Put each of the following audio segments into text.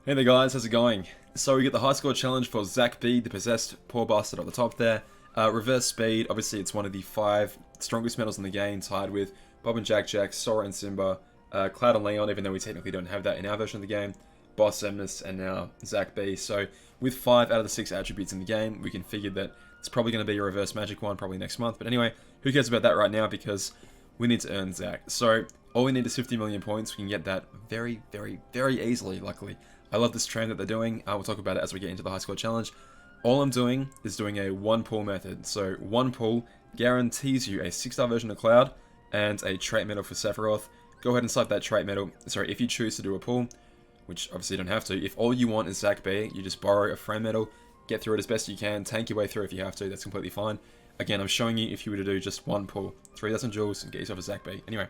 Hey there guys, how's it going? So we get the high score challenge for Zac B, the possessed poor bastard at the top there. Reverse speed, obviously it's one of the 5 strongest medals in the game, tied with Bob and Jack Jack, Sora and Simba, Cloud and Leon, even though we technically don't have that in our version of the game, Boss Emnus, and now Zac B. So with 5 out of the 6 attributes in the game, we can figure that it's probably going to be a reverse magic one, probably next month. But anyway, who cares about that right now, because we need to earn Zac. So all we need is 50 million points. We can get that very, very, very easily, luckily. I love this trend that they're doing. We'll talk about it as we get into the high score challenge. All I'm doing is doing a one pull method. So one pull guarantees you a 6-star version of Cloud and a trait medal for Sephiroth. Go ahead and select that trait medal. Sorry, if you choose to do a pull, which obviously you don't have to. If all you want is Zac B, you just borrow a friend medal, get through it as best you can, tank your way through if you have to. That's completely fine. Again, I'm showing you if you were to do just one pull, 3,000 jewels, and get yourself a Zac B. Anyway,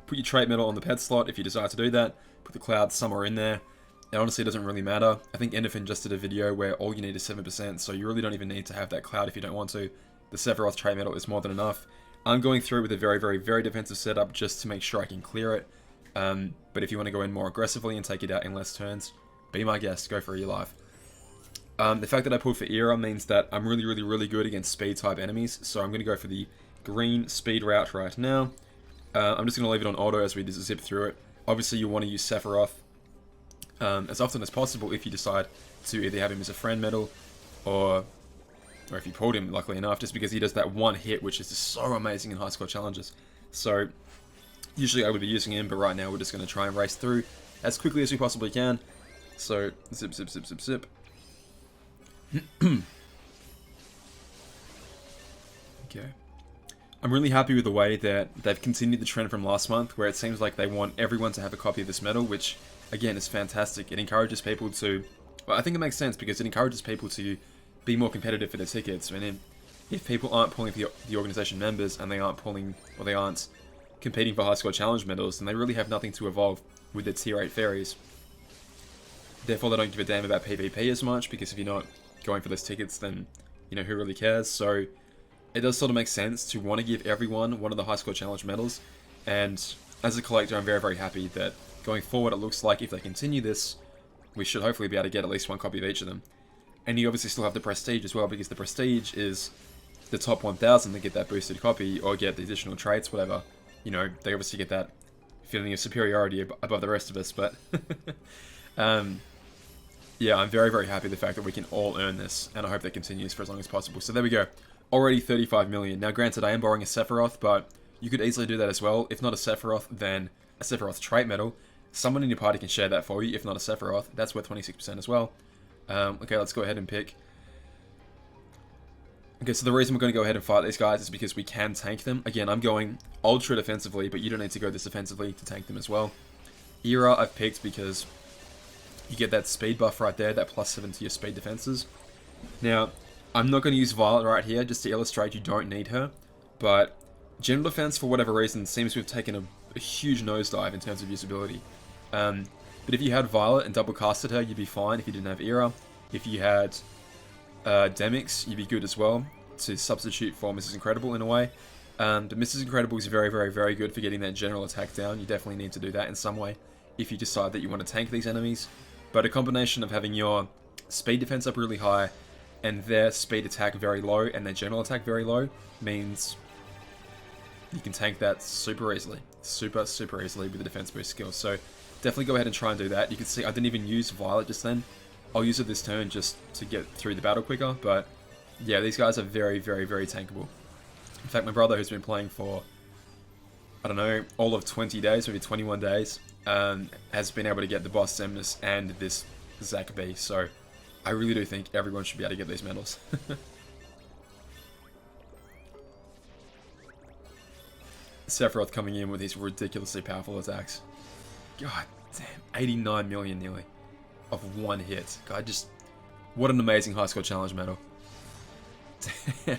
put your trait medal on the pet slot if you desire to do that. Put the Cloud somewhere in there. It honestly doesn't really matter. I think Endorphin just did a video where all you need is 7%, so you really don't even need to have that Cloud if you don't want to. The Sephiroth trait medal is more than enough. I'm going through with a very, very, very defensive setup just to make sure I can clear it. But if you want to go in more aggressively and take it out in less turns, be my guest, go for your life. The fact that I pulled for Era means that I'm really, really, really good against speed type enemies, so I'm going to go for the green speed route right now. I'm just going to leave it on auto as we just zip through it. Obviously you want to use Sephiroth as often as possible if you decide to either have him as a friend medal or if you pulled him, luckily enough, just because he does that one hit, which is just so amazing in high score challenges. So usually I would be using him, but right now we're just going to try and race through as quickly as we possibly can. So zip, zip, zip, zip, zip. Okay. I'm really happy with the way that they've continued the trend from last month, where it seems like they want everyone to have a copy of this medal, which again is fantastic. It encourages people to, well, I think it makes sense because it encourages people to be more competitive for their tickets. I mean, if people aren't pulling for the organization members and they aren't pulling, or they aren't competing for high score challenge medals, then they really have nothing to evolve with their tier 8 fairies. Therefore, they don't give a damn about PvP as much, because if you're not going for those tickets, then, you know, who really cares? So it does sort of make sense to want to give everyone one of the high score challenge medals. And as a collector, I'm very, very happy that going forward, it looks like if they continue this, we should hopefully be able to get at least one copy of each of them. And you obviously still have the Prestige as well, because the Prestige is the top 1,000 that get that boosted copy, or get the additional traits, whatever. You know, they obviously get that feeling of superiority above the rest of us, but yeah, I'm very, very happy with the fact that we can all earn this, and I hope that continues for as long as possible. So there we go. Already 35 million. Now granted, I am borrowing a Sephiroth, but you could easily do that as well. If not a Sephiroth, then a Sephiroth trait medal. Someone in your party can share that for you. If not a Sephiroth, that's worth 26% as well. Okay, let's go ahead and pick. Okay, so the reason we're going to go ahead and fight these guys is because we can tank them. Again, I'm going ultra defensively, but you don't need to go this defensively to tank them as well. Era I've picked because you get that speed buff right there, that +7 to your speed defenses. Now, I'm not going to use Violet right here, just to illustrate you don't need her, but General Defense, for whatever reason, seems to have taken a huge nosedive in terms of usability. But if you had Violet and double casted her, you'd be fine if you didn't have Era. If you had Demyx, you'd be good as well, to substitute for Mrs. Incredible in a way. But Mrs. Incredible is very, very, very good for getting that general attack down. You definitely need to do that in some way if you decide that you want to tank these enemies. But a combination of having your speed defense up really high and their speed attack very low and their general attack very low means you can tank that super easily. Super, super easily with the defense boost skill. So definitely go ahead and try and do that. You can see I didn't even use Violet just then. I'll use it this turn just to get through the battle quicker. But yeah, these guys are very, very, very tankable. In fact, my brother, who's been playing for, I don't know, all of 20 days, maybe 21 days, has been able to get the Boss Emnus and this Zac B. So I really do think everyone should be able to get these medals. Sephiroth coming in with these ridiculously powerful attacks. God damn, 89 million nearly of one hit. God, just what an amazing high score challenge medal. Damn, man.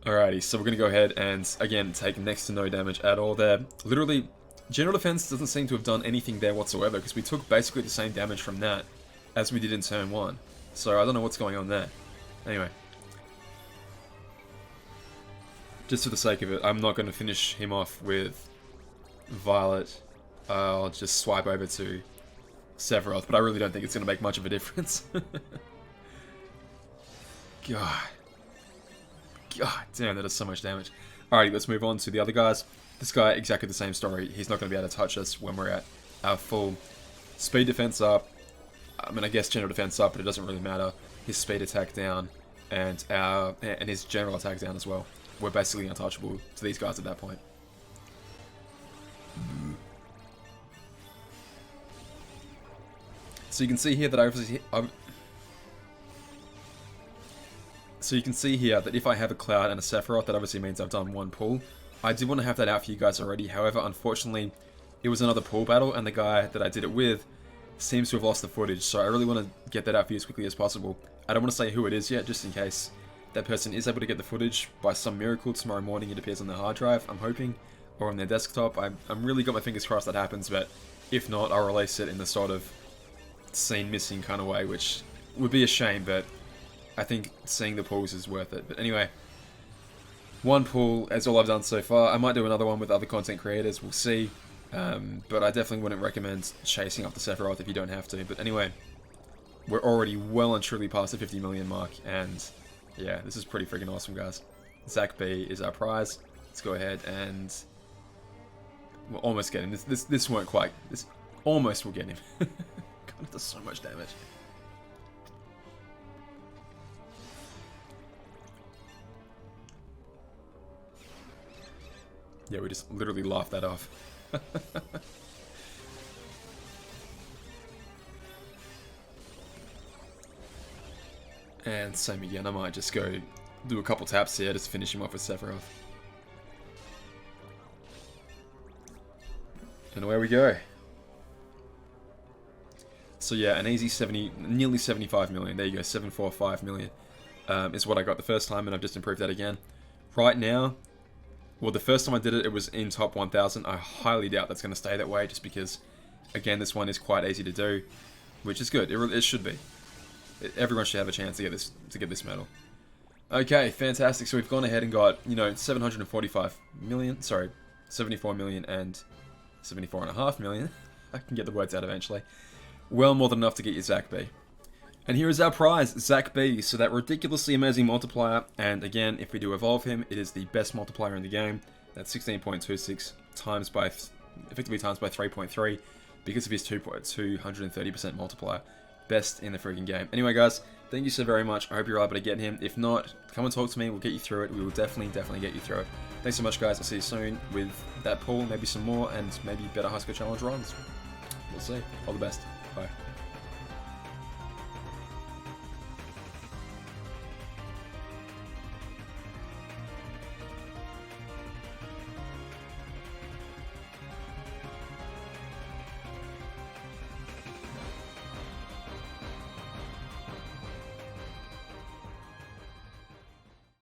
Alrighty, so we're gonna go ahead and again take next to no damage at all there. Literally, General Defense doesn't seem to have done anything there whatsoever, because we took basically the same damage from that as we did in turn 1. So I don't know what's going on there. Anyway. Just for the sake of it, I'm not going to finish him off with Violet. I'll just swipe over to Sephiroth, but I really don't think it's going to make much of a difference. God. God damn, that is so much damage. Alrighty, let's move on to the other guys. This guy, exactly the same story. He's not going to be able to touch us when we're at our full speed defense up. I mean, I guess general defense up, but it doesn't really matter. His speed attack down, and his general attack down as well. We're basically untouchable to these guys at that point. So you can see here that So you can see here that if I have a Cloud and a Sephiroth, that obviously means I've done one pull. I did want to have that out for you guys already, however, unfortunately, it was another pull battle, and the guy that I did it with seems to have lost the footage, so I really want to get that out for you as quickly as possible. I don't want to say who it is yet, just in case that person is able to get the footage by some miracle tomorrow morning. It appears on their hard drive, I'm hoping, or on their desktop. I'm really got my fingers crossed that happens, but if not, I'll release it in the sort of scene missing kind of way, which would be a shame, but I think seeing the pulls is worth it. But anyway, one pull is all I've done so far. I might do another one with other content creators, we'll see. But I definitely wouldn't recommend chasing up the Sephiroth if you don't have to. But anyway, we're already well and truly past the 50 million mark, and yeah, this is pretty freaking awesome, guys. Zack B is our prize. Let's go ahead and we're almost getting this. This won't quite. This almost will get him. God, it does so much damage. Yeah, we just literally laughed that off. And same again, I might just go do a couple taps here, just finish him off with Sephiroth. And away we go. So yeah, an easy 70, nearly 75 million. There you go, 745 million is what I got the first time, and I've just improved that again. Right now, well, the first time I did it, it was in top 1,000. I highly doubt that's going to stay that way, just because, again, this one is quite easy to do, which is good. It should be. Everyone should have a chance to get this medal. Okay, fantastic. So we've gone ahead and got, 745 million. Sorry, 74 million and 74.5 million. I can get the words out eventually. Well, more than enough to get you Zack B. And here is our prize, Zack B. So that ridiculously amazing multiplier, and again, if we do evolve him, it is the best multiplier in the game. That's 16.26 times by, effectively times by 3.3, because of his 230% multiplier. Best in the freaking game. Anyway, guys, thank you so very much. I hope you're able to get him. If not, come and talk to me. We'll get you through it. We will definitely get you through it. Thanks so much, guys. I'll see you soon with that pull, maybe some more, and maybe better High Score Challenge runs. We'll see. All the best. Bye.